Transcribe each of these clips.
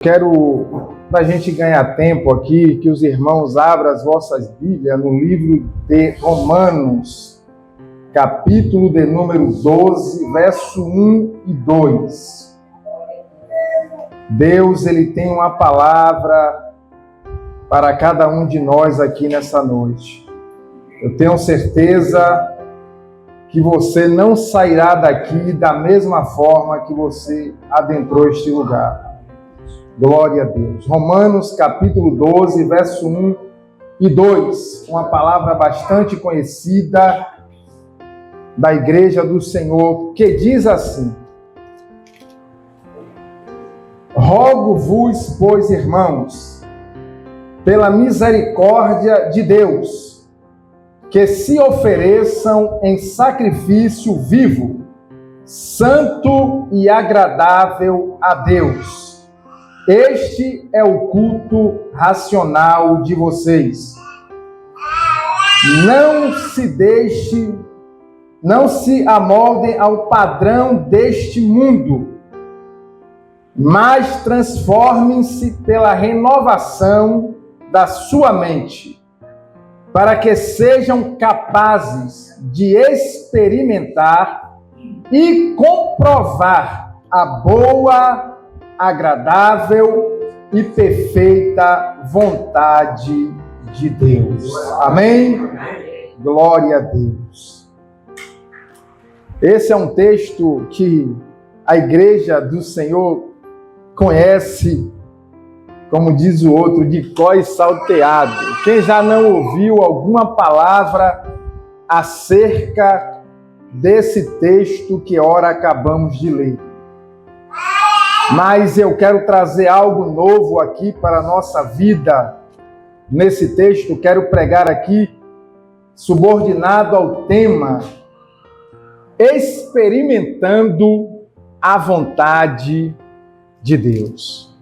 Quero, para a gente ganhar tempo aqui, que os irmãos abram as vossas Bíblias no livro de Romanos, capítulo de número 12, verso 1 e 2. Deus, Ele tem uma palavra para cada um de nós aqui nessa noite. Eu tenho certeza que você não sairá daqui da mesma forma que você adentrou este lugar. Glória a Deus. Romanos capítulo 12, verso 1 e 2. Uma palavra bastante conhecida da Igreja do Senhor, que diz assim: Rogo-vos, pois, irmãos, pela misericórdia de Deus, que se ofereçam em sacrifício vivo, santo e agradável a Deus. Este é o culto racional de vocês. Não se amoldem ao padrão deste mundo, mas transformem-se pela renovação da sua mente, para que sejam capazes de experimentar e comprovar a boa, agradável e perfeita vontade de Deus. Amém? Glória a Deus. Esse é um texto que a Igreja do Senhor conhece, como diz o outro, de cor e salteado. Quem já não ouviu alguma palavra acerca desse texto que ora acabamos de ler? Mas eu quero trazer algo novo aqui para a nossa vida. Nesse texto, quero pregar aqui, subordinado ao tema experimentando a vontade de Deus.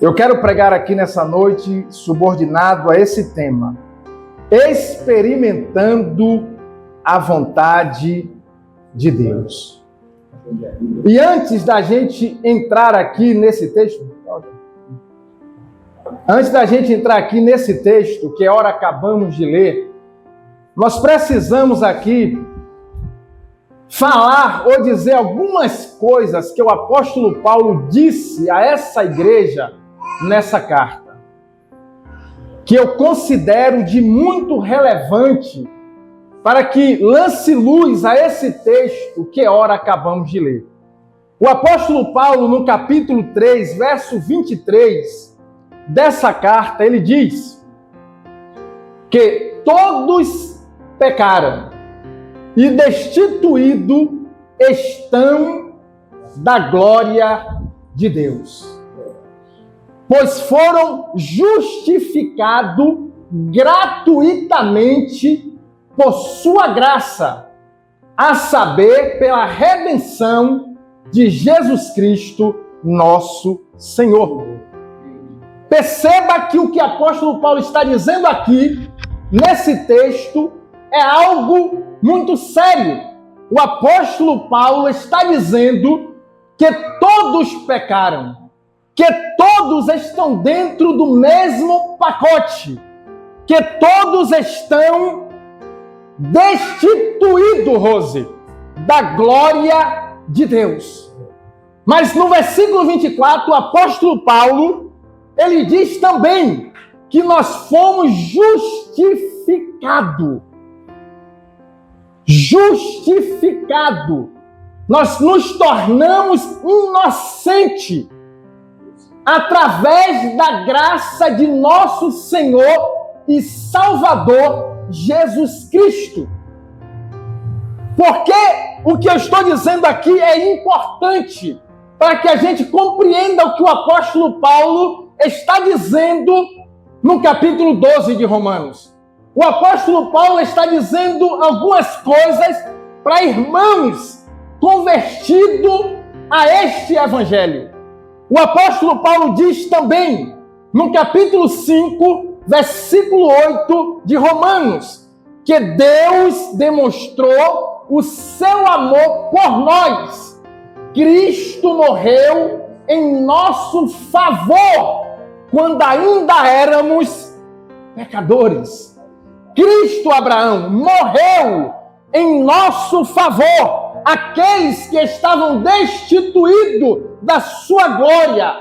Eu quero pregar aqui nessa noite, subordinado a esse tema, experimentando a vontade de Deus. E antes da gente entrar aqui nesse texto, que ora acabamos de ler, nós precisamos aqui falar ou dizer algumas coisas que o apóstolo Paulo disse a essa igreja nessa carta, que eu considero de muito relevante para que lance luz a esse texto que ora acabamos de ler. O apóstolo Paulo, no capítulo 3, verso 23 dessa carta, ele diz que todos pecaram e destituídos estão da glória de Deus, pois foram justificados gratuitamente por sua graça, a saber, pela redenção de Jesus Cristo, nosso Senhor. Perceba que o que o apóstolo Paulo está dizendo aqui, nesse texto, é algo muito sério. O apóstolo Paulo está dizendo que todos pecaram, que todos estão dentro do mesmo pacote, que todos estão destituído, Rose, da glória de Deus. Mas no versículo 24, o apóstolo Paulo, ele diz também que nós fomos justificados. Nós nos tornamos inocentes através da graça de nosso Senhor e Salvador Jesus Cristo. Porque o que eu estou dizendo aqui é importante para que a gente compreenda o que o apóstolo Paulo está dizendo no capítulo 12 de Romanos. O apóstolo Paulo está dizendo algumas coisas para irmãos convertidos a este evangelho. O apóstolo Paulo diz também no capítulo 5, versículo 8 de Romanos, que Deus demonstrou o seu amor por nós. Cristo morreu em nosso favor quando ainda éramos pecadores. Cristo, Abraão, morreu em nosso favor. Aqueles que estavam destituídos da sua glória,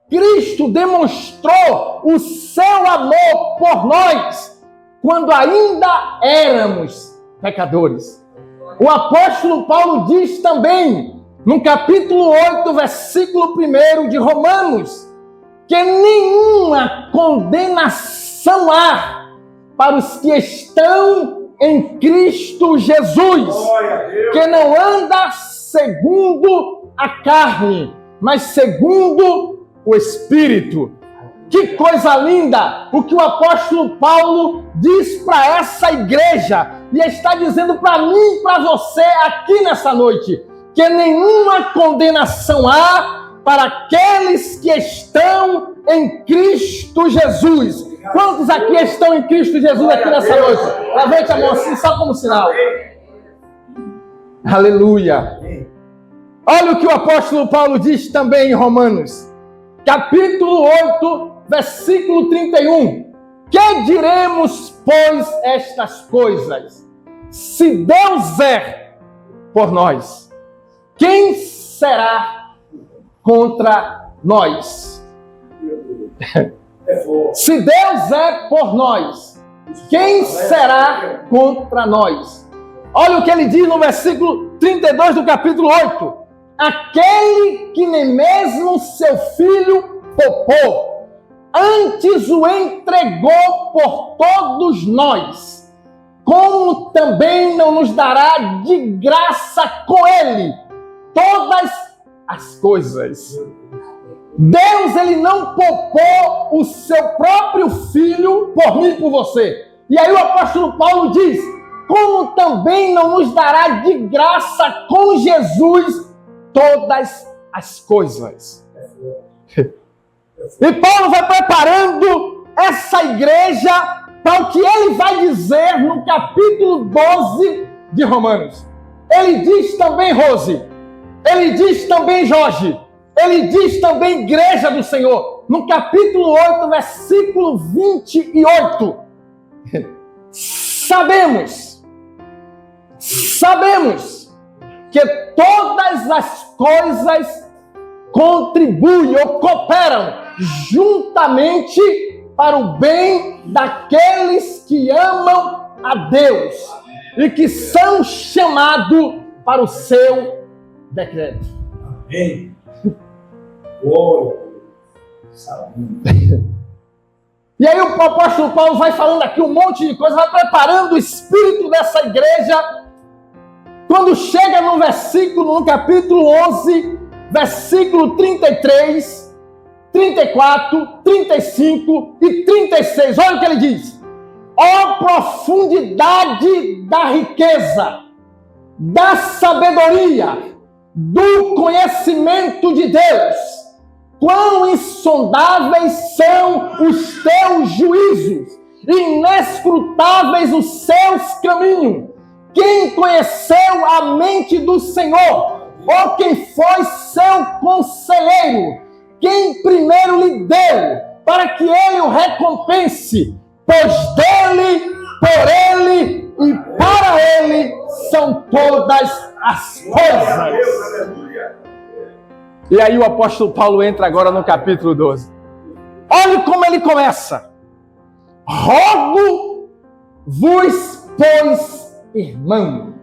Cristo demonstrou o seu amor por nós quando ainda éramos pecadores. O apóstolo Paulo diz também, no capítulo 8, versículo 1 de Romanos, que nenhuma condenação há para os que estão em Cristo Jesus, que não anda segundo a carne, mas segundo o Espírito. Que coisa linda o que o apóstolo Paulo diz para essa igreja e está dizendo para mim e para você aqui nessa noite, que nenhuma condenação há para aqueles que estão em Cristo Jesus. Quantos aqui estão em Cristo Jesus aqui nessa noite? Levante a mão assim, só como sinal. Aleluia. Olha o que o apóstolo Paulo diz também em Romanos, capítulo 8, versículo 31. Que diremos, pois, estas coisas? Se Deus é por nós, quem será contra nós? Se Deus é por nós, quem será contra nós? Olha o que ele diz no versículo 32 do capítulo 8. Aquele que nem mesmo seu filho poupou, antes o entregou por todos nós, como também não nos dará de graça com ele todas as coisas. Deus, ele não poupou o seu próprio filho por mim e por você. E aí o apóstolo Paulo diz, como também não nos dará de graça com Jesus todas as coisas. E Paulo vai preparando essa igreja para o que ele vai dizer no capítulo 12 de Romanos. Ele diz também, Rose, ele diz também, Jorge, ele diz também, igreja do Senhor, no capítulo 8, versículo 28. Sabemos que todas as coisas contribuem ou cooperam juntamente para o bem daqueles que amam a Deus e que são chamados para o seu decreto. Amém. Glória. E aí o apóstolo Paulo vai falando aqui um monte de coisa, vai preparando o espírito dessa igreja. Quando chega no versículo, no capítulo 11, versículo 33, 34, 35 e 36. Olha o que ele diz. Ó profundidade da riqueza, da sabedoria, do conhecimento de Deus. Quão insondáveis são os teus juízos, inescrutáveis os seus caminhos. Quem conheceu a mente do Senhor? Ou quem foi seu conselheiro? Quem primeiro lhe deu, para que ele o recompense? Pois dele, por ele e para ele são todas as coisas. E aí o apóstolo Paulo entra agora no capítulo 12. Olha como ele começa. Rogo-vos, pois, irmão.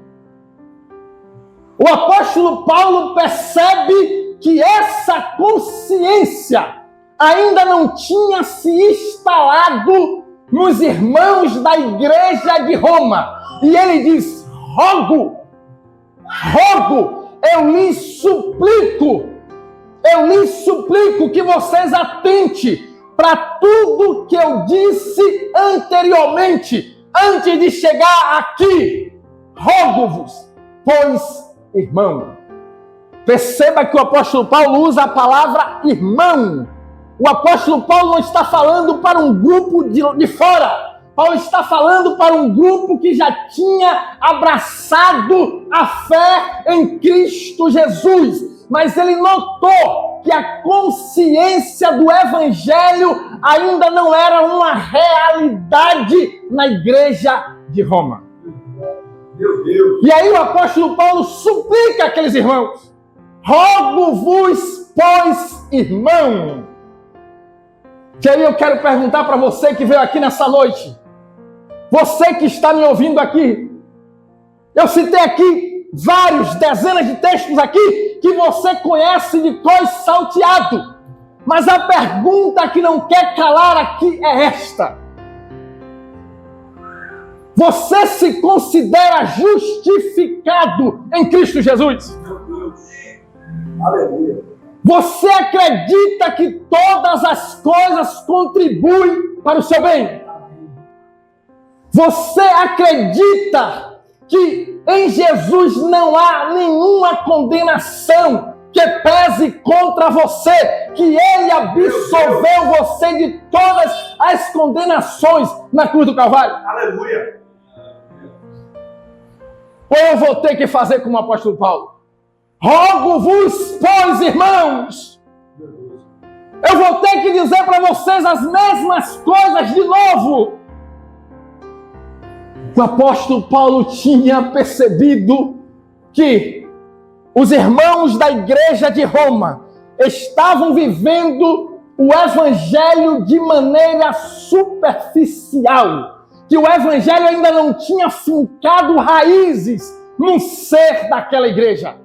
O apóstolo Paulo percebe que essa consciência ainda não tinha se instalado nos irmãos da igreja de Roma. E ele diz, rogo, eu lhes suplico que vocês atentem para tudo que eu disse anteriormente, antes de chegar aqui. Rogo-vos, pois, irmão. Perceba que o apóstolo Paulo usa a palavra irmão. O apóstolo Paulo não está falando para um grupo de fora. Paulo está falando para um grupo que já tinha abraçado a fé em Cristo Jesus. Mas ele notou que a consciência do Evangelho ainda não era uma realidade na igreja de Roma. Meu Deus. E aí o apóstolo Paulo suplica aqueles irmãos: rogo-vos, pois, irmão. Que aí eu quero perguntar para você que veio aqui nessa noite, você que está me ouvindo aqui, eu citei aqui dezenas de textos aqui que você conhece de cor salteado, mas a pergunta que não quer calar aqui é esta: você se considera justificado em Cristo Jesus? Meu Deus. Aleluia. Você acredita que todas as coisas contribuem para o seu bem? Você acredita que em Jesus não há nenhuma condenação que pese contra você, que Ele absolveu você de todas as condenações na cruz do Calvário? Aleluia. Ou eu vou ter que fazer como o apóstolo Paulo? Rogo-vos, pois, irmãos. Eu vou ter que dizer para vocês as mesmas coisas de novo. O apóstolo Paulo tinha percebido que os irmãos da igreja de Roma estavam vivendo o evangelho de maneira superficial, que o evangelho ainda não tinha fincado raízes no ser daquela igreja.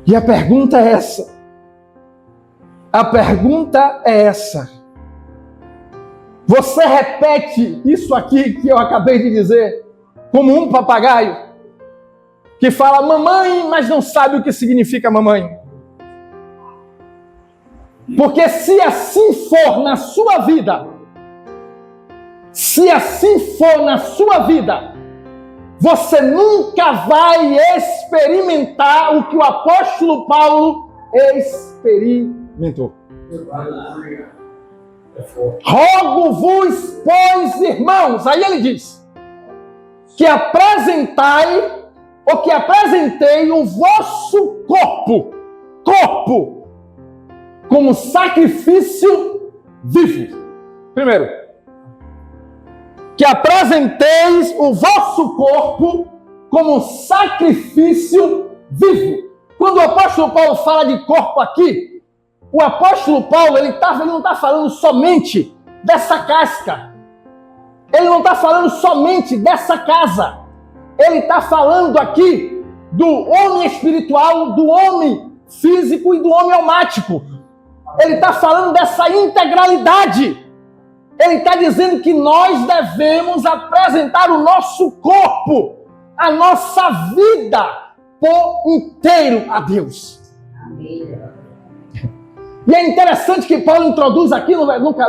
E a pergunta é essa. A pergunta é essa. Você repete isso aqui que eu acabei de dizer como um papagaio que fala mamãe, mas não sabe o que significa mamãe. Porque se assim for na sua vida, você nunca vai experimentar o que o apóstolo Paulo experimentou. Rogo-vos, pois, irmãos, aí ele diz, que apresentei o vosso corpo, como sacrifício vivo. Primeiro, que apresenteis o vosso corpo como sacrifício vivo. Quando o apóstolo Paulo fala de corpo aqui, o apóstolo Paulo ele não está falando somente dessa casca. Ele não está falando somente dessa casa. Ele está falando aqui do homem espiritual, do homem físico e do homem almático. Ele está falando dessa integralidade. Ele está dizendo que nós devemos apresentar o nosso corpo, a nossa vida por inteiro a Deus. Amém. E é interessante que Paulo introduz aqui no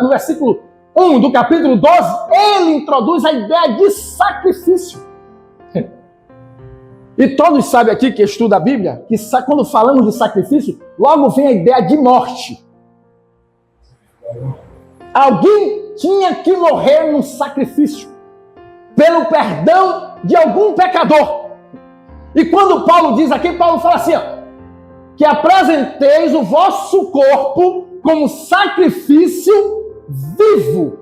versículo 1 do capítulo 12, ele introduz a ideia de sacrifício. E todos sabem aqui que estuda a Bíblia, que quando falamos de sacrifício, logo vem a ideia de morte. Alguém tinha que morrer no sacrifício pelo perdão de algum pecador. E quando Paulo diz aqui, Paulo fala assim, ó, que apresenteis o vosso corpo como sacrifício vivo.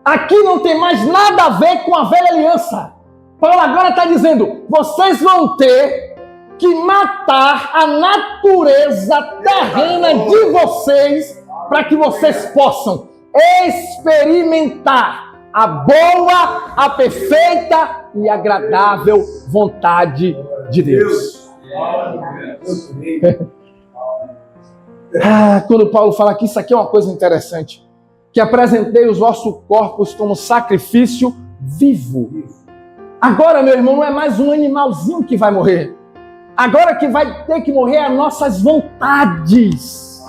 Aqui não tem mais nada a ver com a velha aliança. Paulo agora está dizendo, vocês vão ter que matar a natureza terrena de vocês para que vocês possam experimentar a boa, a perfeita e agradável vontade de Deus. Quando Paulo fala que isso aqui é uma coisa interessante, que apresentei os vossos corpos como sacrifício vivo. Agora, meu irmão, não é mais um animalzinho que vai morrer. Agora que vai ter que morrer as nossas vontades.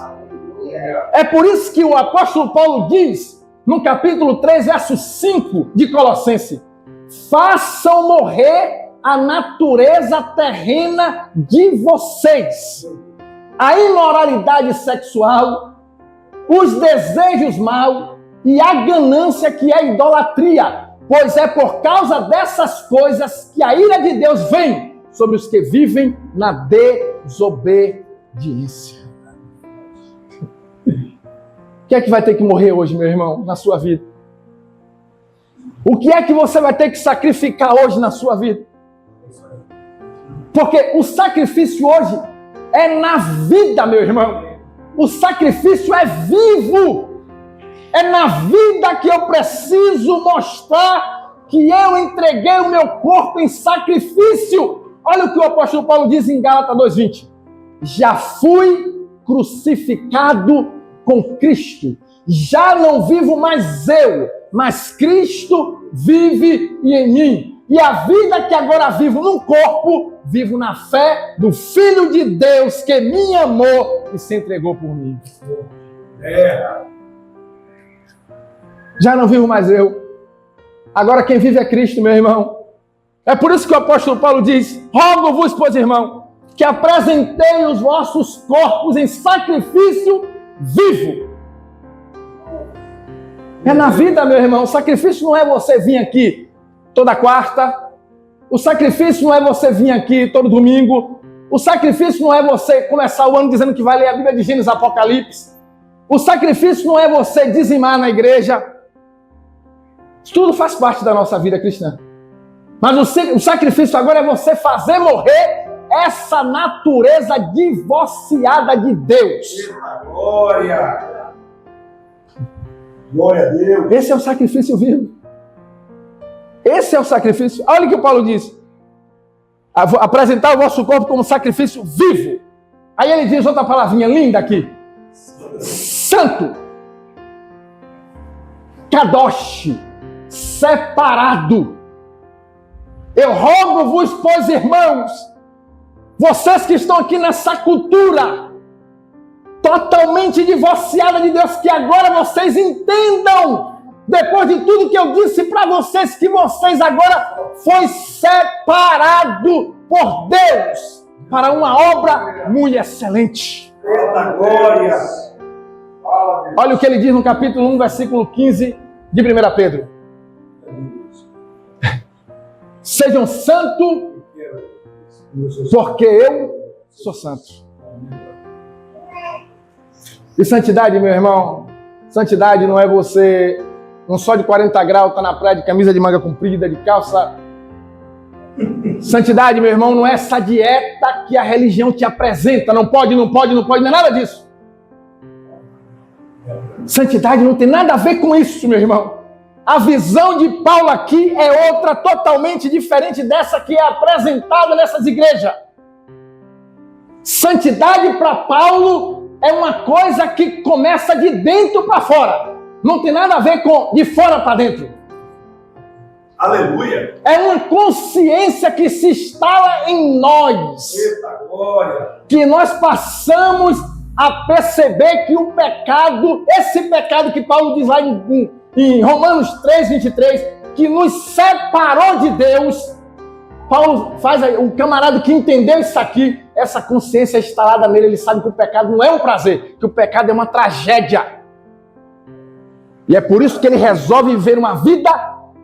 É por isso que o apóstolo Paulo diz, no capítulo 3, verso 5 de Colossenses, façam morrer a natureza terrena de vocês. A imoralidade sexual, os desejos maus e a ganância que é idolatria. Pois é por causa dessas coisas que a ira de Deus vem sobre os que vivem na desobediência. obediência. O que é que vai ter que morrer hoje, meu irmão, na sua vida? O que é que você vai ter que sacrificar hoje na sua vida? Porque o sacrifício hoje é na vida, meu irmão. O sacrifício é vivo. É na vida que eu preciso mostrar que eu entreguei o meu corpo em sacrifício. Olha o que o apóstolo Paulo diz em Gálatas 2:20. Já fui crucificado com Cristo. Já não vivo mais eu, mas Cristo vive em mim. E a vida que agora vivo no corpo, vivo na fé do Filho de Deus que me amou e se entregou por mim. Já não vivo mais eu. Agora quem vive é Cristo, meu irmão. É por isso que o apóstolo Paulo diz: rogo-vos, pois, irmão, que apresentei os vossos corpos em sacrifício vivo. É na vida, meu irmão. O sacrifício não é você vir aqui toda quarta. O sacrifício não é você vir aqui todo domingo. O sacrifício não é você começar o ano dizendo que vai ler a Bíblia de Gênesis, Apocalipse. O sacrifício não é você dizimar na igreja. Isso tudo faz parte da nossa vida cristã. Mas o sacrifício agora é você fazer morrer essa natureza divorciada de Deus. Glória! Glória a Deus! Esse é o sacrifício vivo. Esse é o sacrifício. Olha o que o Paulo diz. Apresentar o vosso corpo como sacrifício vivo. Aí ele diz outra palavrinha linda aqui. Santo. Kadosh. Separado. Eu rogo-vos, pois, irmãos, vocês que estão aqui nessa cultura totalmente divorciada de Deus, que agora vocês entendam, depois de tudo que eu disse para vocês, que vocês agora foi separado por Deus para uma obra muito excelente. Glória! Olha o que ele diz no capítulo 1, versículo 15 de 1 Pedro. Sejam santos, porque eu sou santo. E santidade, meu irmão, santidade não é você, um sol de 40 graus, tá na praia de camisa de manga comprida, de calça. Santidade, meu irmão, não é essa dieta que a religião te apresenta. Não pode, não é nada disso. Santidade não tem nada a ver com isso, meu irmão. A visão de Paulo aqui é outra, totalmente diferente dessa que é apresentada nessas igrejas. Santidade para Paulo é uma coisa que começa de dentro para fora. Não tem nada a ver com de fora para dentro. Aleluia! É uma consciência que se instala em nós. Eita glória! Que nós passamos a perceber que o pecado, esse pecado que Paulo diz lá em Romanos 3:23, que nos separou de Deus. Paulo faz o camarada que entendeu isso aqui, essa consciência instalada nele, ele sabe que o pecado não é um prazer, que o pecado é uma tragédia. E é por isso que ele resolve viver uma vida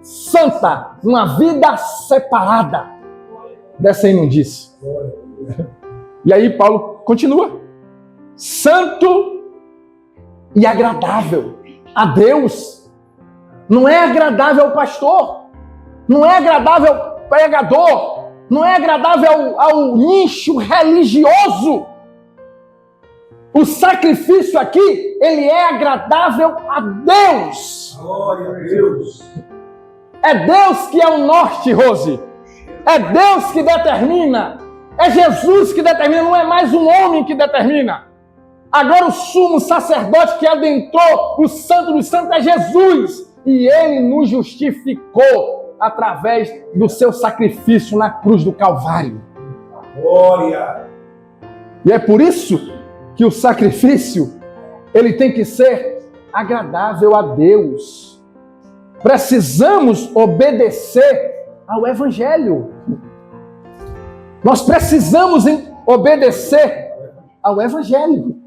santa, uma vida separada dessa imundície. E aí Paulo continua. Santo e agradável a Deus. Não é agradável ao pastor, não é agradável ao pregador, não é agradável ao nicho religioso. O sacrifício aqui, ele é agradável a Deus. Glória a Deus! É Deus que é o norte, Rose. É Deus que determina. É Jesus que determina, não é mais um homem que determina. Agora o sumo sacerdote que adentrou o santo dos santos é Jesus. E ele nos justificou através do seu sacrifício na cruz do Calvário. Glória! E é por isso que o sacrifício, ele tem que ser agradável a Deus. Precisamos obedecer ao Evangelho. Nós precisamos obedecer ao Evangelho.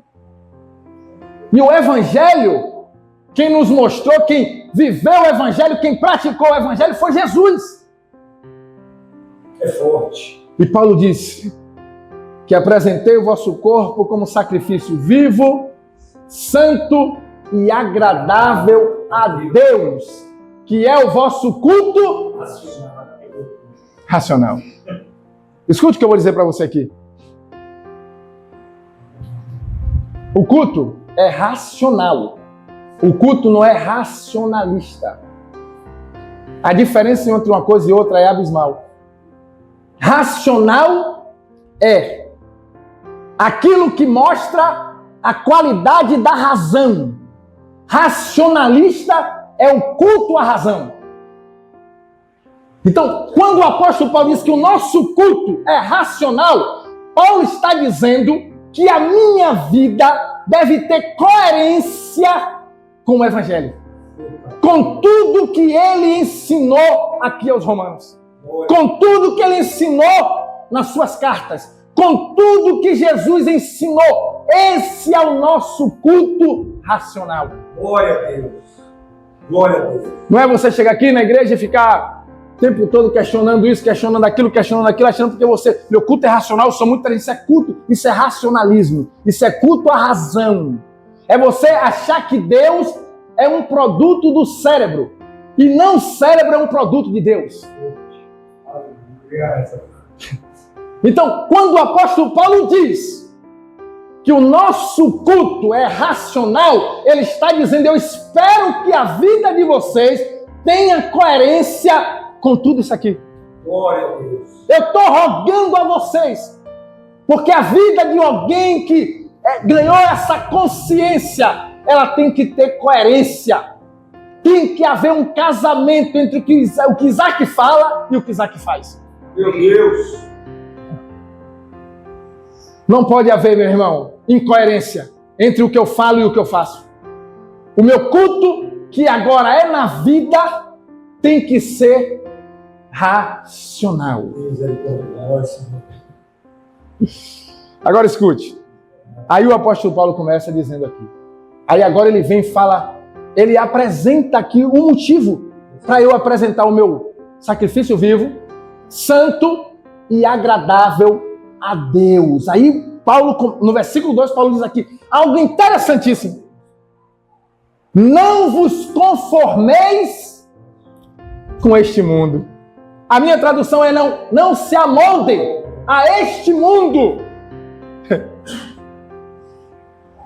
E o Evangelho, quem nos mostrou, quem viveu o Evangelho, quem praticou o Evangelho foi Jesus. É forte. E Paulo disse que apresentei o vosso corpo como sacrifício vivo, santo e agradável a Deus, que é o vosso culto racional. Escute o que eu vou dizer para você aqui. O culto é racional. O culto não é racionalista. A diferença entre uma coisa e outra é abismal. Racional é aquilo que mostra a qualidade da razão. Racionalista é o culto à razão. Então, quando o apóstolo Paulo diz que o nosso culto é racional, Paulo está dizendo que a minha vida deve ter coerência com o Evangelho. Com tudo que ele ensinou aqui aos romanos. Com tudo que ele ensinou nas suas cartas. Com tudo que Jesus ensinou. Esse é o nosso culto racional. Glória a Deus. Glória a Deus. Não é você chegar aqui na igreja e ficar o tempo todo questionando isso, questionando aquilo, achando porque meu culto é racional, eu sou muito inteligente. Isso é culto, isso é racionalismo. Isso é culto à razão. É você achar que Deus é um produto do cérebro. E não o cérebro é um produto de Deus. Então, quando o apóstolo Paulo diz que o nosso culto é racional, ele está dizendo, eu espero que a vida de vocês tenha coerência com tudo isso aqui. Glória a Deus. Eu estou rogando a vocês, porque a vida de alguém que ganhou essa consciência, ela tem que ter coerência. Tem que haver um casamento entre o que Isaac fala e o que Isaac faz. Meu Deus. Não pode haver, meu irmão, incoerência entre o que eu falo e o que eu faço. O meu culto, que agora é na vida, tem que ser racional. Agora escute. Aí o apóstolo Paulo começa dizendo aqui. Aí agora ele vem e fala, ele apresenta aqui um motivo para eu apresentar o meu sacrifício vivo, santo e agradável a Deus. Aí Paulo, no versículo 2, Paulo diz aqui algo interessantíssimo. Não vos conformeis com este mundo. A minha tradução é não se amoldem a este mundo.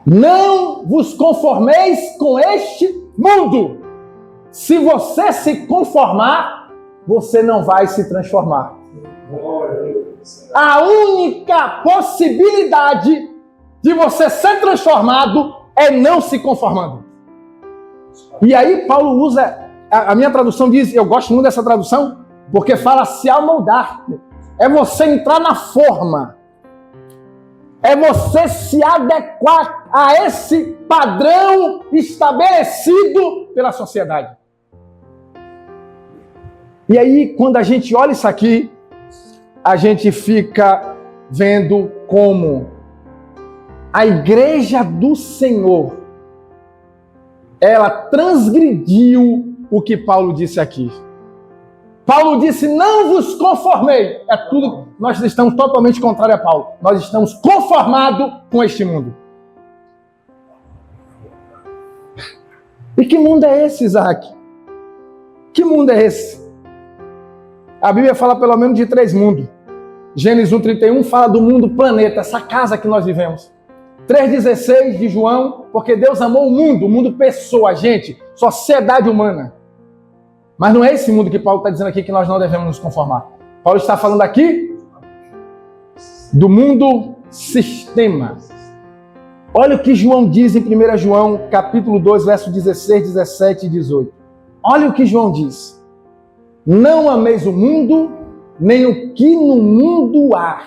Não vos conformeis com este mundo. Se você se conformar, você não vai se transformar. A única possibilidade de você ser transformado é não se conformando. E aí Paulo usa, a minha tradução diz, eu gosto muito dessa tradução, porque fala se amoldar. É você entrar na forma. É você se adequar a esse padrão estabelecido pela sociedade. E aí, quando a gente olha isso aqui, a gente fica vendo como a igreja do Senhor, ela transgrediu o que Paulo disse aqui. Paulo disse, não vos conformei. É tudo, nós estamos totalmente contrário a Paulo. Nós estamos conformados com este mundo. E que mundo é esse, Isaac? Que mundo é esse? A Bíblia fala pelo menos de 3 mundos. Gênesis 1:31 fala do mundo planeta, essa casa que nós vivemos. 3:16 de João, porque Deus amou o mundo pessoa, gente, sociedade humana. Mas não é esse mundo que Paulo está dizendo aqui que nós não devemos nos conformar. Paulo está falando aqui do mundo sistema. Olha o que João diz em 1 João, capítulo 2, versos 16, 17 e 18. Olha o que João diz. Não ameis o mundo, nem o que no mundo há.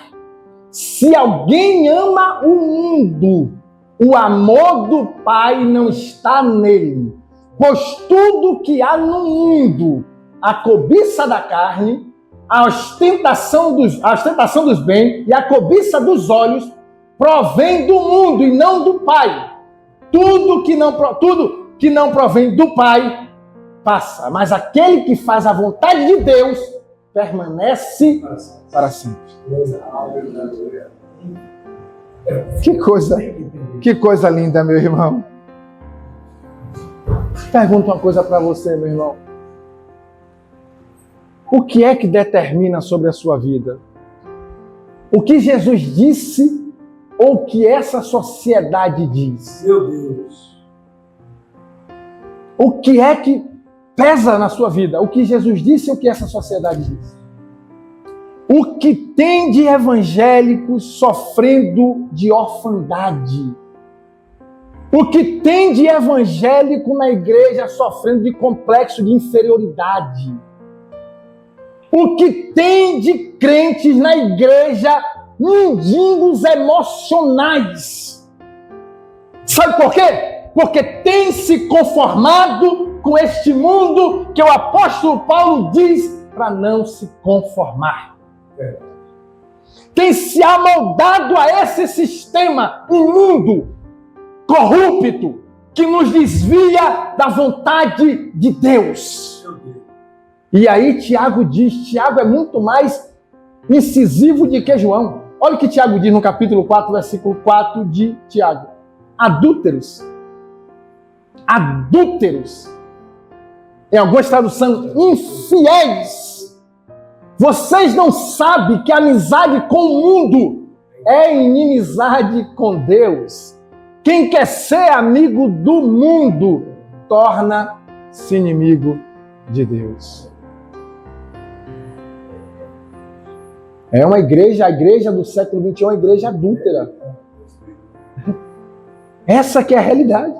Se alguém ama o mundo, o amor do Pai não está nele. Pois tudo que há no mundo, a cobiça da carne, a ostentação dos bens e a cobiça dos olhos, provém do mundo e não do Pai. Tudo que não provém do Pai passa, mas aquele que faz a vontade de Deus permanece para sempre. Que coisa linda, meu irmão. Pergunto uma coisa para você, meu irmão. O que é que determina sobre a sua vida? O que Jesus disse ou o que essa sociedade diz? Meu Deus. O que é que pesa na sua vida? O que Jesus disse ou o que essa sociedade diz? O que tem de evangélicos sofrendo de orfandade? O que tem de evangélico na igreja sofrendo de complexo de inferioridade? O que tem de crentes na igreja mendigos emocionais? Sabe por quê? Porque tem se conformado com este mundo que o apóstolo Paulo diz para não se conformar. Tem se amoldado a esse sistema imundo, corrupto, que nos desvia da vontade de Deus. E aí Tiago diz, Tiago é muito mais incisivo do que João. Olha o que Tiago diz no capítulo 4, versículo 4 de Tiago. Adúlteros. Em algumas traduções, infiéis. Vocês não sabem que a amizade com o mundo é inimizade com Deus. Quem quer ser amigo do mundo torna-se inimigo de Deus. É uma igreja, a igreja do século XXI é uma igreja adúltera. Essa que é a realidade.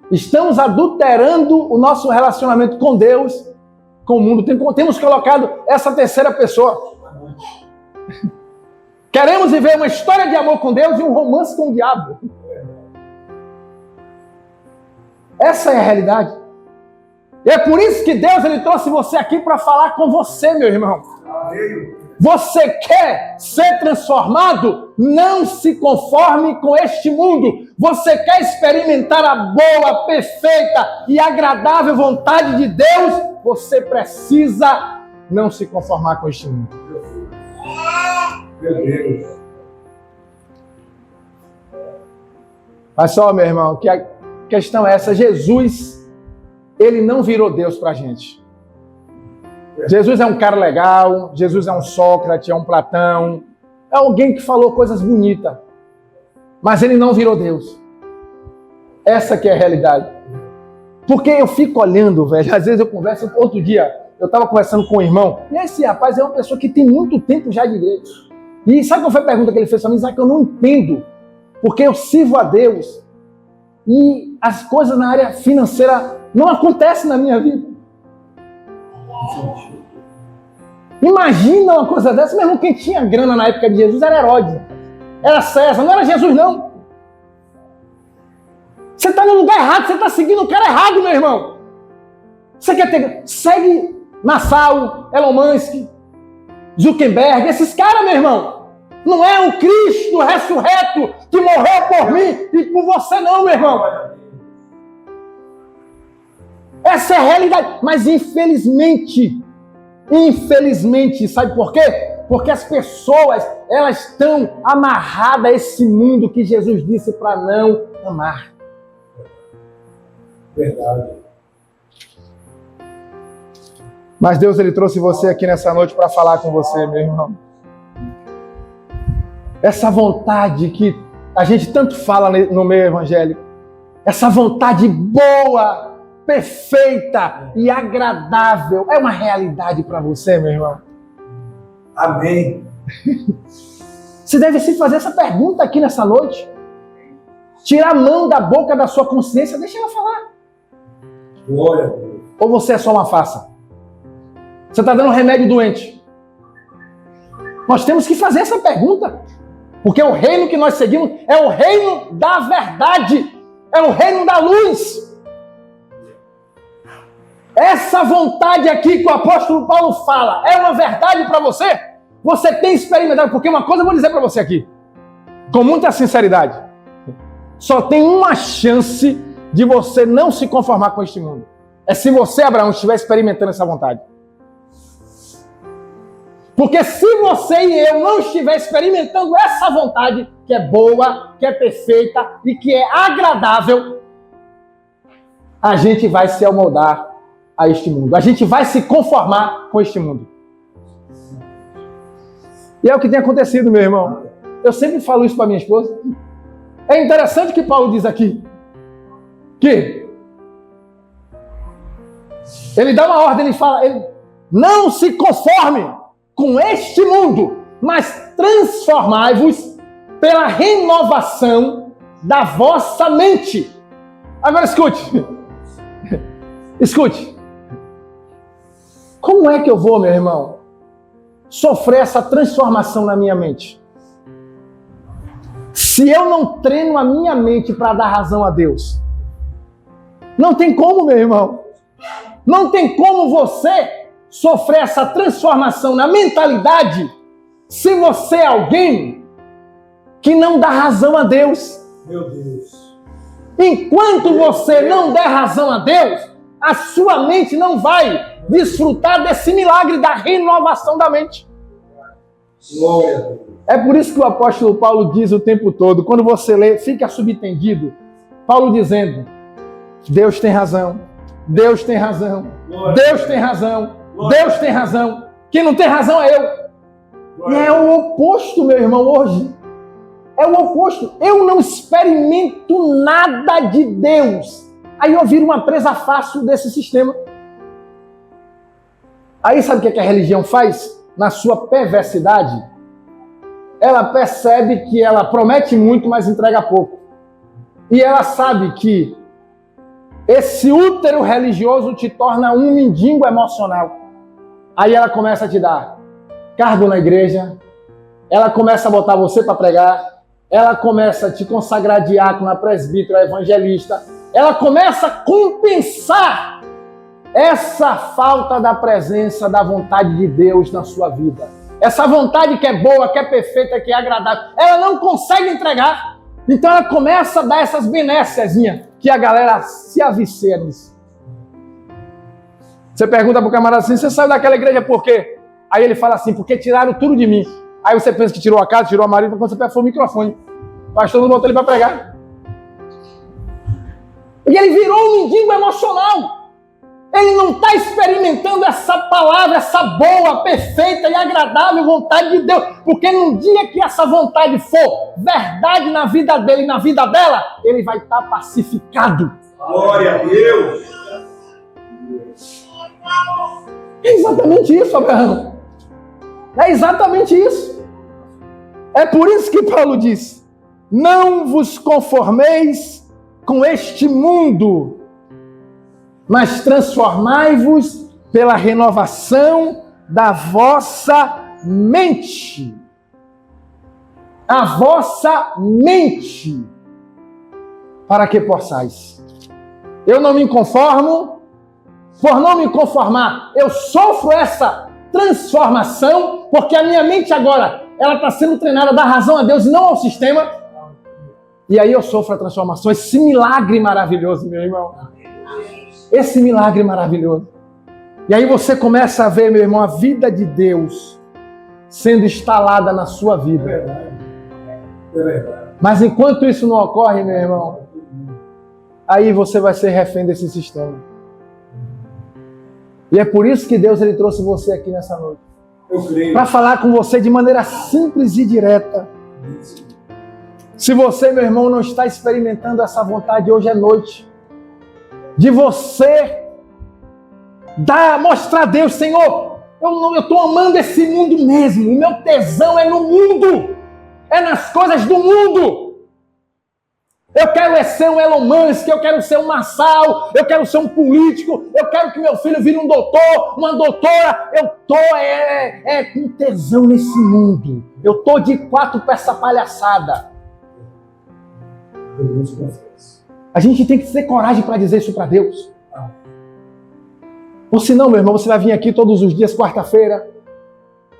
Estamos adulterando o nosso relacionamento com Deus, com o mundo. Temos colocado essa terceira pessoa. Queremos viver uma história de amor com Deus e um romance com o diabo. Essa é a realidade. E é por isso que Deus ele trouxe você aqui para falar com você, meu irmão. Você quer ser transformado? Não se conforme com este mundo. Você quer experimentar a boa, perfeita e agradável vontade de Deus? Você precisa não se conformar com este mundo. Meu Deus. Mas só, meu irmão, que a questão é essa. Jesus, ele não virou Deus pra gente. Jesus é um cara legal, Jesus é um Sócrates, é um Platão, é alguém que falou coisas bonitas, mas ele não virou Deus. Essa que é a realidade. Porque eu fico olhando, velho, às vezes eu converso, outro dia, eu estava conversando com um irmão, e esse rapaz é uma pessoa que tem muito tempo já de igreja. E sabe qual foi a pergunta que ele fez para mim? Sabe que eu não entendo, porque eu sirvo a Deus, e as coisas na área financeira não acontecem na minha vida. Imagina uma coisa dessa, mesmo quem tinha grana na época de Jesus era Herodes, era César, não era Jesus não. Você está no lugar errado, você está seguindo o cara errado, meu irmão. Você quer ter... Segue Nassau, Elon Musk, Zuckerberg, esses caras, meu irmão. Não é o Cristo ressurreto que morreu por mim e por você não, meu irmão. Essa é a realidade. Mas infelizmente, sabe por quê? Porque as pessoas, elas estão amarradas a esse mundo que Jesus disse para não amar. Verdade. Mas Deus, ele trouxe você aqui nessa noite para falar com você, meu irmão. Essa vontade que a gente tanto fala no meio evangélico, essa vontade boa, perfeita e agradável, é uma realidade para você, meu irmão? Amém. Você deve se fazer essa pergunta aqui nessa noite. Tirar a mão da boca da sua consciência, deixa ela falar. Glória a Deus. Ou você é só uma farsa? Você está dando remédio doente? Nós temos que fazer essa pergunta. Porque o reino que nós seguimos é o reino da verdade. É o reino da luz. Essa vontade aqui que o apóstolo Paulo fala, é uma verdade para você? Você tem experimentado? Porque uma coisa eu vou dizer para você aqui, com muita sinceridade. Só tem uma chance de você não se conformar com este mundo. É se você, Abraão, estiver experimentando essa vontade. Porque se você e eu não estiver experimentando essa vontade, que é boa, que é perfeita e que é agradável, a gente vai se amoldar a este mundo. A gente vai se conformar com este mundo. E é o que tem acontecido, meu irmão. Eu sempre falo isso para minha esposa. É interessante que Paulo diz aqui que ele dá uma ordem, ele fala, não se conforme com este mundo, mas transformai-vos pela renovação da vossa mente. Agora escute. Escute. Como é que eu vou, meu irmão, sofrer essa transformação na minha mente? Se eu não treino a minha mente para dar razão a Deus. Não tem como, meu irmão. Não tem como você sofrer essa transformação na mentalidade se você é alguém que não dá razão a Deus. Meu Deus. Enquanto você não der razão a Deus, a sua mente não vai desfrutar desse milagre da renovação da mente. Glória a Deus. É por isso que o apóstolo Paulo diz o tempo todo, quando você lê, fica subentendido, Paulo dizendo, Deus tem razão, Deus tem razão, Deus tem razão, Deus tem razão, quem não tem razão é eu. E é o oposto, meu irmão, hoje. É o oposto. Eu não experimento nada de Deus. Aí eu viro uma presa fácil desse sistema. Aí sabe o que a religião faz? Na sua perversidade, ela percebe que ela promete muito, mas entrega pouco. E ela sabe que esse útero religioso te torna um mendigo emocional. Aí ela começa a te dar cargo na igreja, ela começa a botar você para pregar, ela começa a te consagrar diácono, presbítero, evangelista, ela começa a compensar essa falta da presença, da vontade de Deus na sua vida. Essa vontade que é boa, que é perfeita, que é agradável, ela não consegue entregar. Então ela começa a dar essas benéciazinhas, que a galera se avicia nisso. Você pergunta pro camarada assim, você saiu daquela igreja por quê? Aí ele fala assim, porque tiraram tudo de mim. Aí você pensa que tirou a casa, tirou a marido, quando você pegou o microfone. O pastor não botou ele para pregar. E ele virou um mendigo emocional. Ele não está experimentando essa palavra, essa boa, perfeita e agradável vontade de Deus. Porque no dia que essa vontade for verdade na vida dele e na vida dela, ele vai estar pacificado. Glória a Deus. É exatamente isso, Abraão. É exatamente isso. É por isso que Paulo diz, não vos conformeis com este mundo, mas transformai-vos pela renovação da vossa mente. A vossa mente. Para que possais. Eu não me conformo, por não me conformar, eu sofro essa transformação, porque a minha mente agora, ela está sendo treinada a dar razão a Deus e não ao sistema. E aí eu sofro a transformação, esse milagre maravilhoso, meu irmão. Esse milagre maravilhoso. E aí você começa a ver, meu irmão, a vida de Deus sendo instalada na sua vida. É verdade. É verdade. Mas enquanto isso não ocorre, meu irmão, aí você vai ser refém desse sistema. E é por isso que Deus ele trouxe você aqui nessa noite. Eu creio. Para falar com você de maneira simples e direta. Se você, meu irmão, não está experimentando essa vontade, hoje é noite de você mostrar a Deus, Senhor, eu estou amando esse mundo mesmo, o meu tesão é no mundo, é nas coisas do mundo. Eu quero ser um Elon Musk, eu quero ser um Marçal, eu quero ser um político, eu quero que meu filho vire um doutor, uma doutora. Eu estou com tesão nesse mundo. Eu estou de quatro para essa palhaçada. A gente tem que ter coragem para dizer isso para Deus. Ou senão, meu irmão, você vai vir aqui todos os dias, quarta-feira.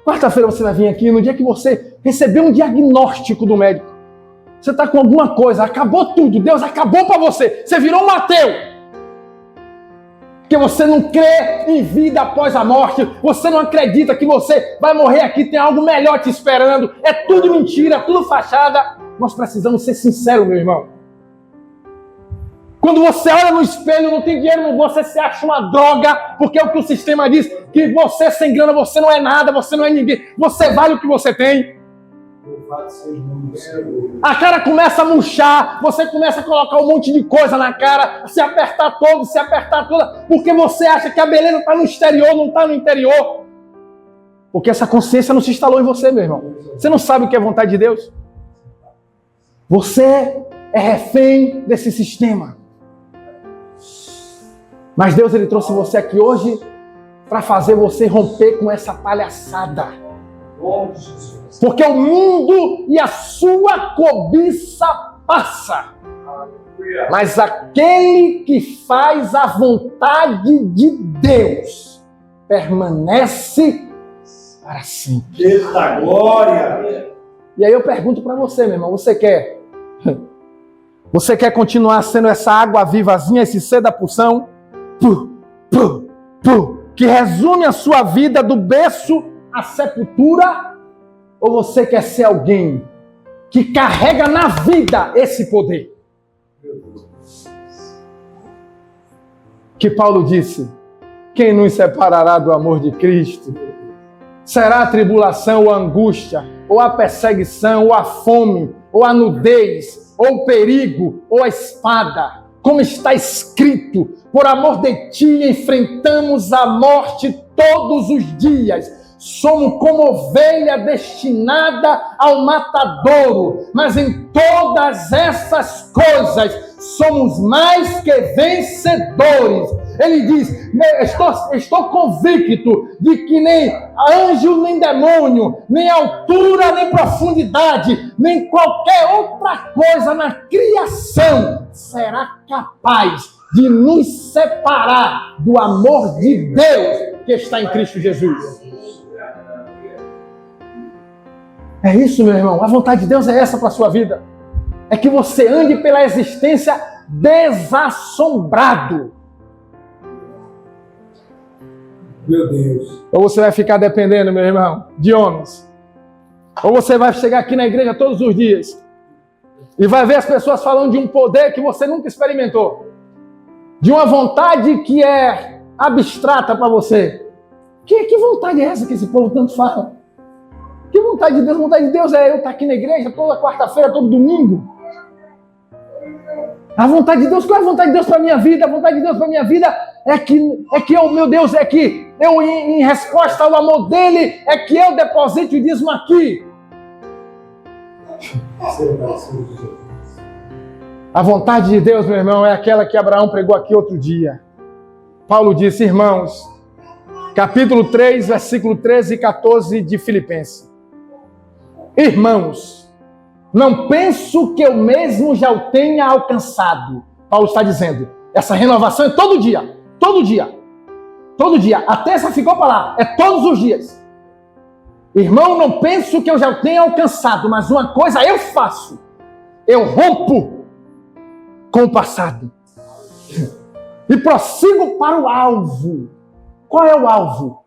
Quarta-feira você vai vir aqui, no dia que você receber um diagnóstico do médico. Você está com alguma coisa, acabou tudo, Deus acabou para você. Você virou um ateu. que você não crê em vida após a morte, você não acredita que você vai morrer aqui, tem algo melhor te esperando, é tudo mentira, tudo fachada. Nós precisamos ser sinceros, meu irmão. Quando você olha no espelho, não tem dinheiro no bolso, você se acha uma droga, porque é o que o sistema diz, que você sem grana, você não é nada, você não é ninguém, você vale o que você tem. A cara começa a murchar, você começa a colocar um monte de coisa na cara, se apertar toda, porque você acha que a beleza está no exterior, não está no interior. Porque essa consciência não se instalou em você, meu irmão. Você não sabe o que é vontade de Deus. Você é refém desse sistema. Mas Deus, Ele trouxe você aqui hoje para fazer você romper com essa palhaçada. Porque o mundo e a sua cobiça passa. Mas aquele que faz a vontade de Deus permanece para sempre. Eita glória! E aí eu pergunto para você, meu irmão, você quer continuar sendo essa água vivazinha, esse ser da porção, que resume a sua vida do berço à sepultura? Ou você quer ser alguém que carrega na vida esse poder? Que Paulo disse: quem nos separará do amor de Cristo? Será a tribulação ou a angústia, ou a perseguição, ou a fome, ou a nudez, ou o perigo, ou a espada? Como está escrito: por amor de ti enfrentamos a morte todos os dias. Somos como ovelha destinada ao matadouro, mas em todas essas coisas somos mais que vencedores. Ele diz: estou convicto de que nem anjo, nem demônio, nem altura, nem profundidade, nem qualquer outra coisa na criação será capaz de nos separar do amor de Deus que está em Cristo Jesus. É isso, meu irmão. A vontade de Deus é essa para a sua vida. É que você ande pela existência desassombrado. Meu Deus. Ou você vai ficar dependendo, meu irmão, de homens. Ou você vai chegar aqui na igreja todos os dias e vai ver as pessoas falando de um poder que você nunca experimentou. De uma vontade que é abstrata para você. Que vontade é essa que esse povo tanto fala? Que vontade de Deus? Vontade de Deus é eu estar aqui na igreja toda quarta-feira, todo domingo. A vontade de Deus, qual é a vontade de Deus para a minha vida? A vontade de Deus para a minha vida é que eu, meu Deus, é que eu, em resposta ao amor dele, é que eu deposite o dízimo aqui. A vontade de Deus, meu irmão, é aquela que Abraão pregou aqui outro dia. Paulo disse: irmãos, capítulo 3, versículo 13 e 14 de Filipenses. Irmãos, não penso que eu mesmo já o tenha alcançado. Paulo está dizendo, essa renovação é todo dia, todo dia, todo dia. A terça ficou para lá, é todos os dias. Irmão, não penso que eu já o tenha alcançado, mas uma coisa eu faço, eu rompo com o passado e prossigo para o alvo. Qual é o alvo?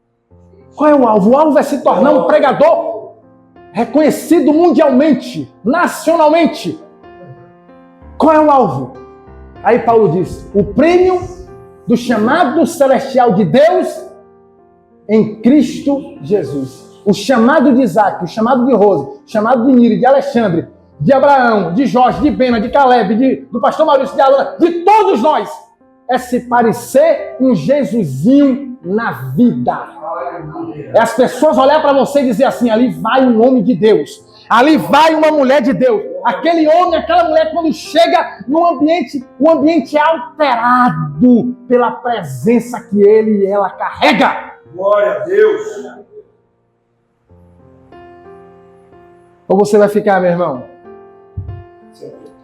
Qual é o alvo? O alvo é se tornar um pregador reconhecido mundialmente, nacionalmente. Qual é o alvo? Aí Paulo diz: o prêmio do chamado celestial de Deus em Cristo Jesus. O chamado de Isaac, o chamado de Rose, o chamado de Niri, de Alexandre, de Abraão, de Jorge, de Bena, de Caleb, do pastor Maurício, de Alana, de todos nós, é se parecer um Jesusinho na vida. É as pessoas olhar para você e dizer assim: ali vai um homem de Deus, ali vai uma mulher de Deus. Aquele homem, aquela mulher, quando chega no ambiente, o ambiente é alterado pela presença que ele e ela carrega. Glória a Deus. Ou você vai ficar, meu irmão?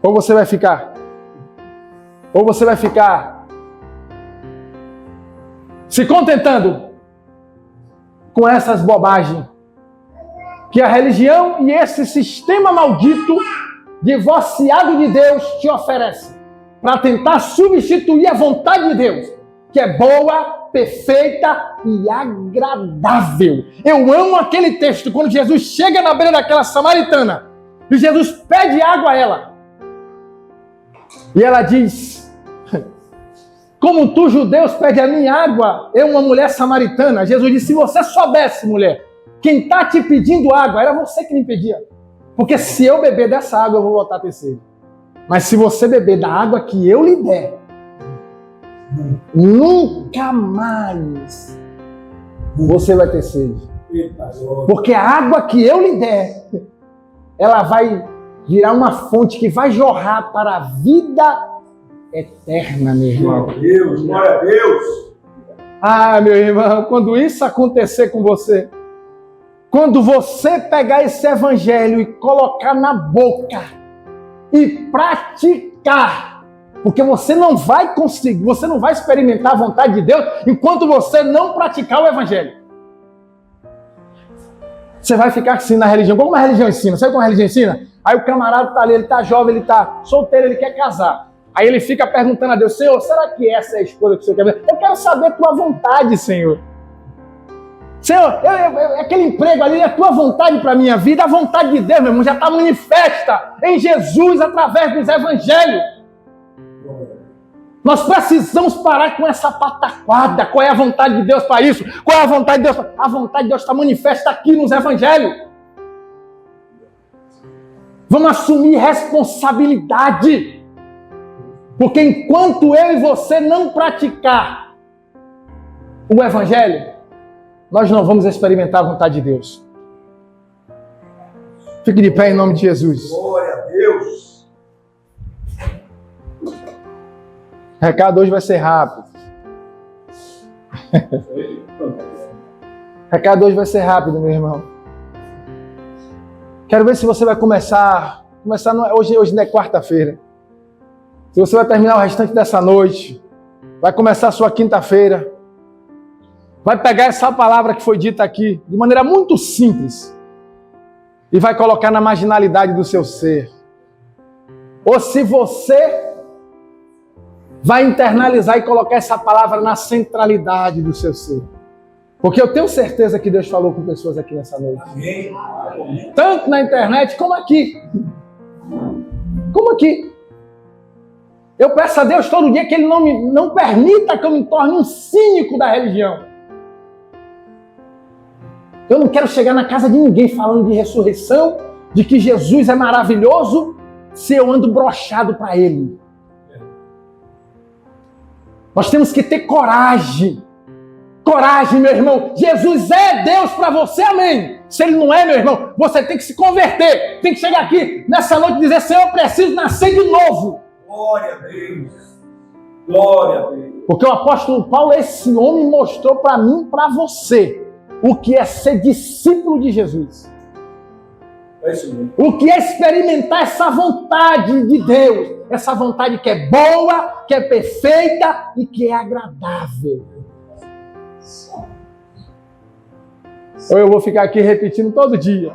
Ou você vai ficar? Ou você vai ficar se contentando com essas bobagens que a religião e esse sistema maldito divorciado de Deus te oferece para tentar substituir a vontade de Deus, que é boa, perfeita e agradável. Eu amo aquele texto, quando Jesus chega na beira daquela samaritana, e Jesus pede água a ela. E ela diz, como tu, judeus, pede a mim água, eu, uma mulher samaritana. Jesus disse, se você soubesse, mulher, quem está te pedindo água, era você que me pedia. Porque se eu beber dessa água, eu vou voltar a ter sede. Mas se você beber da água que eu lhe der, nunca mais você vai ter sede. Porque a água que eu lhe der, ela vai virar uma fonte que vai jorrar para a vida eterna, meu irmão. Glória a Deus, glória a Deus. Ah, meu irmão, quando isso acontecer com você, quando você pegar esse evangelho e colocar na boca e praticar, porque você não vai conseguir, você não vai experimentar a vontade de Deus enquanto você não praticar o evangelho. Você vai ficar assim na religião. Como a religião ensina? Sabe como a religião ensina? Aí o camarada está ali, ele está jovem, ele está solteiro, ele quer casar. Aí ele fica perguntando a Deus, Senhor, será que essa é a esposa que o Senhor quer ver? Eu quero saber a tua vontade, Senhor. Senhor, aquele emprego ali é a tua vontade para a minha vida. A vontade de Deus, meu irmão, já está manifesta em Jesus através dos evangelhos. Nós precisamos parar com essa pataquada. Qual é a vontade de Deus para isso? Qual é a vontade de Deus? A vontade de Deus está manifesta aqui nos evangelhos. Vamos assumir responsabilidade. Porque enquanto eu e você não praticar o evangelho, nós não vamos experimentar a vontade de Deus. Fique de pé em nome de Jesus. Glória a Deus. O recado hoje vai ser rápido. O recado hoje vai ser rápido, meu irmão. Quero ver se você vai começar hoje não é quarta-feira. Se você vai terminar o restante dessa noite, vai começar a sua quinta-feira, vai pegar essa palavra que foi dita aqui, de maneira muito simples, e vai colocar na marginalidade do seu ser. Ou se você vai internalizar e colocar essa palavra na centralidade do seu ser. Porque eu tenho certeza que Deus falou com pessoas aqui nessa noite. Amém. Tanto na internet como aqui. Como aqui. Eu peço a Deus todo dia que Ele não permita que eu me torne um cínico da religião. Eu não quero chegar na casa de ninguém falando de ressurreição, de que Jesus é maravilhoso, se eu ando broxado para Ele. Nós temos que ter coragem. Coragem, meu irmão. Jesus é Deus para você, amém. Se Ele não é, meu irmão, você tem que se converter. Tem que chegar aqui nessa noite e dizer, Senhor, eu preciso nascer de novo. Glória a Deus. Glória a Deus. Porque o apóstolo Paulo, esse homem, mostrou para mim e para você o que é ser discípulo de Jesus. É isso mesmo. O que é experimentar essa vontade de Deus. Essa vontade que é boa, que é perfeita e que é agradável. Ou eu vou ficar aqui repetindo todo dia.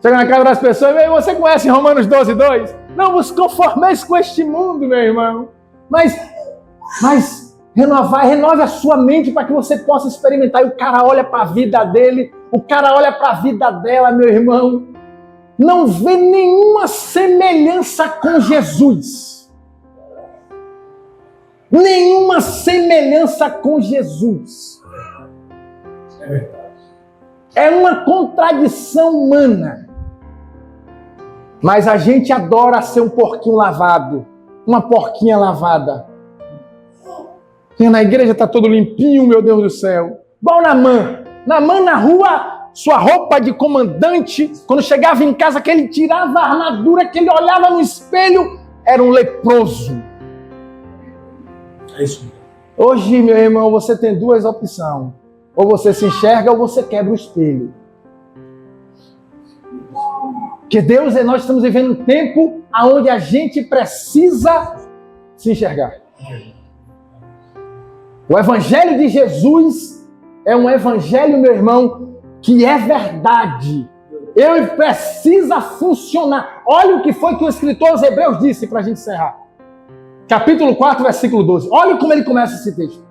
Chega na casa das pessoas e você conhece Romanos 12:2? Não vos conformeis com este mundo, meu irmão. Mas renove a sua mente para que você possa experimentar. E o cara olha para a vida dele, o cara olha para a vida dela, meu irmão. Não vê nenhuma semelhança com Jesus. Nenhuma semelhança com Jesus. É verdade. É uma contradição humana. Mas a gente adora ser um porquinho lavado, uma porquinha lavada. E na igreja está todo limpinho, meu Deus do céu. Igual Naamã. Naamã na rua, sua roupa de comandante, quando chegava em casa, que ele tirava a armadura, que ele olhava no espelho, era um leproso. É isso mesmo. Hoje, meu irmão, você tem duas opções. Ou você se enxerga ou você quebra o espelho. Porque Deus e nós estamos vivendo um tempo onde a gente precisa se enxergar. O Evangelho de Jesus é um Evangelho, meu irmão, que é verdade. Ele precisa funcionar. Olha o que foi que o escritor aos Hebreus disse para a gente encerrar. capítulo 4, versículo 12. Olha como ele começa esse texto.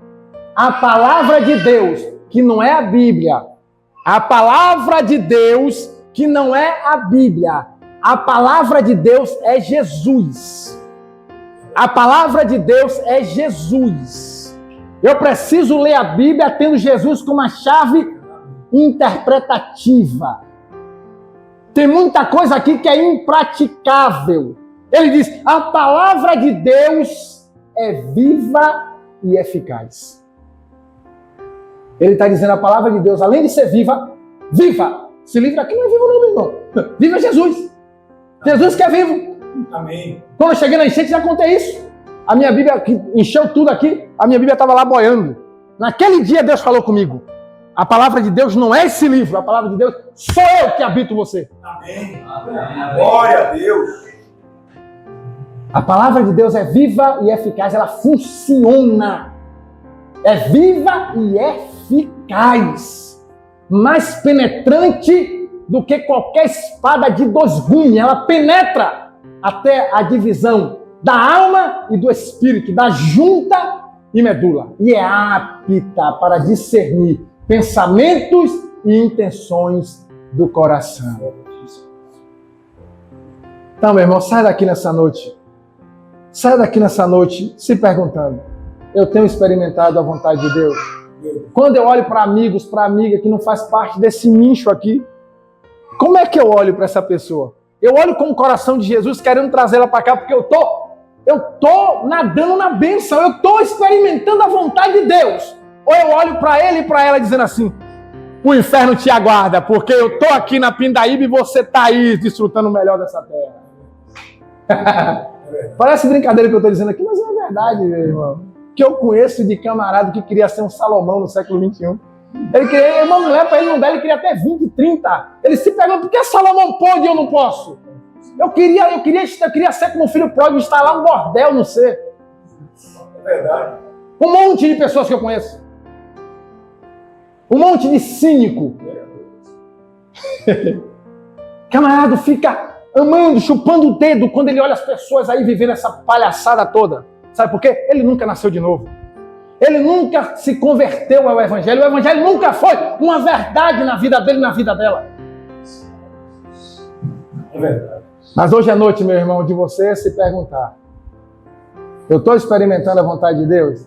A palavra de Deus, que não é a Bíblia. A palavra de Deus, que não é a Bíblia. A palavra de Deus é Jesus. A palavra de Deus é Jesus. Eu preciso ler a Bíblia tendo Jesus como a chave interpretativa. Tem muita coisa aqui que é impraticável. Ele diz, a palavra de Deus é viva e eficaz. Ele está dizendo a palavra de Deus, além de ser viva, viva. Esse livro aqui não é vivo não, meu irmão. Viva Jesus. Jesus que é vivo. Amém. Quando eu cheguei na enchente, já contei isso. A minha Bíblia, que encheu tudo aqui, a minha Bíblia estava lá boiando. Naquele dia Deus falou comigo. A palavra de Deus não é esse livro. A palavra de Deus sou eu que habito você. Amém. Amém. Glória a Deus. A palavra de Deus é viva e eficaz. Ela funciona. É viva e eficaz. Mais penetrante do que qualquer espada de 2 gumes. Ela penetra até a divisão da alma e do espírito, da junta e medula. E é apta para discernir pensamentos e intenções do coração. Então, meu irmão, sai daqui nessa noite. Sai daqui nessa noite se perguntando, eu tenho experimentado a vontade de Deus? Quando eu olho para amigos, para amiga que não faz parte desse nicho aqui, como é que eu olho para essa pessoa? Eu olho com o coração de Jesus querendo trazê-la para cá porque eu tô nadando na bênção, eu tô experimentando a vontade de Deus. Ou eu olho para ele e para ela dizendo assim, o inferno te aguarda, porque eu tô aqui na Pindaíba e você tá aí desfrutando o melhor dessa terra. Parece brincadeira que eu tô dizendo aqui, mas é uma verdade, meu irmão. Que eu conheço de camarada que queria ser um Salomão no século XXI. Ele queria uma mulher para ele não dar, ele queria até 20, 30. Ele se pergunta, por que Salomão pode e eu não posso? Eu queria ser como um filho pródigo, estar lá no bordel, não ser. É verdade. Um monte de pessoas que eu conheço. Um monte de cínico. Camarada fica amando, chupando o dedo quando ele olha as pessoas aí vivendo essa palhaçada toda. Sabe por quê? Ele nunca nasceu de novo. Ele nunca se converteu ao Evangelho. O Evangelho nunca foi uma verdade na vida dele e na vida dela. É verdade. Mas hoje à noite, meu irmão, de você se perguntar, eu estou experimentando a vontade de Deus?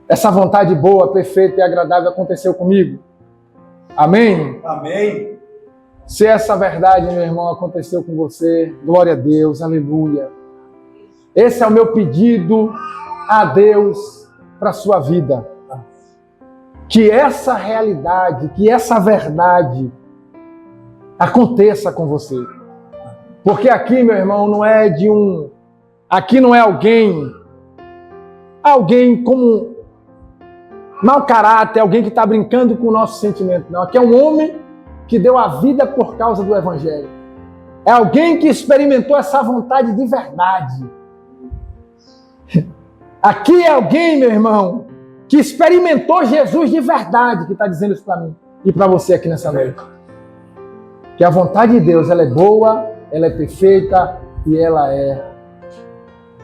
Essa vontade boa, perfeita e agradável aconteceu comigo? Amém? Amém. Se essa verdade, meu irmão, aconteceu com você, glória a Deus, aleluia. Esse é o meu pedido a Deus para a sua vida. Que essa realidade, que essa verdade aconteça com você. Porque aqui, meu irmão, não é aqui não é alguém como mau caráter, alguém que está brincando com o nosso sentimento. Não, aqui é um homem que deu a vida por causa do Evangelho. É alguém que experimentou essa vontade de verdade. Aqui é alguém, meu irmão, que experimentou Jesus de verdade, que está dizendo isso para mim e para você aqui nessa noite. Que a vontade de Deus, ela é boa, ela é perfeita e ela é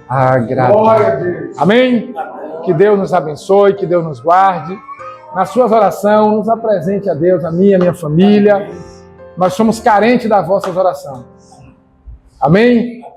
agradável. Glória a Deus. Amém? Que Deus nos abençoe, que Deus nos guarde. Nas suas orações, nos apresente a Deus, a minha família. Nós somos carentes das vossas orações. Amém?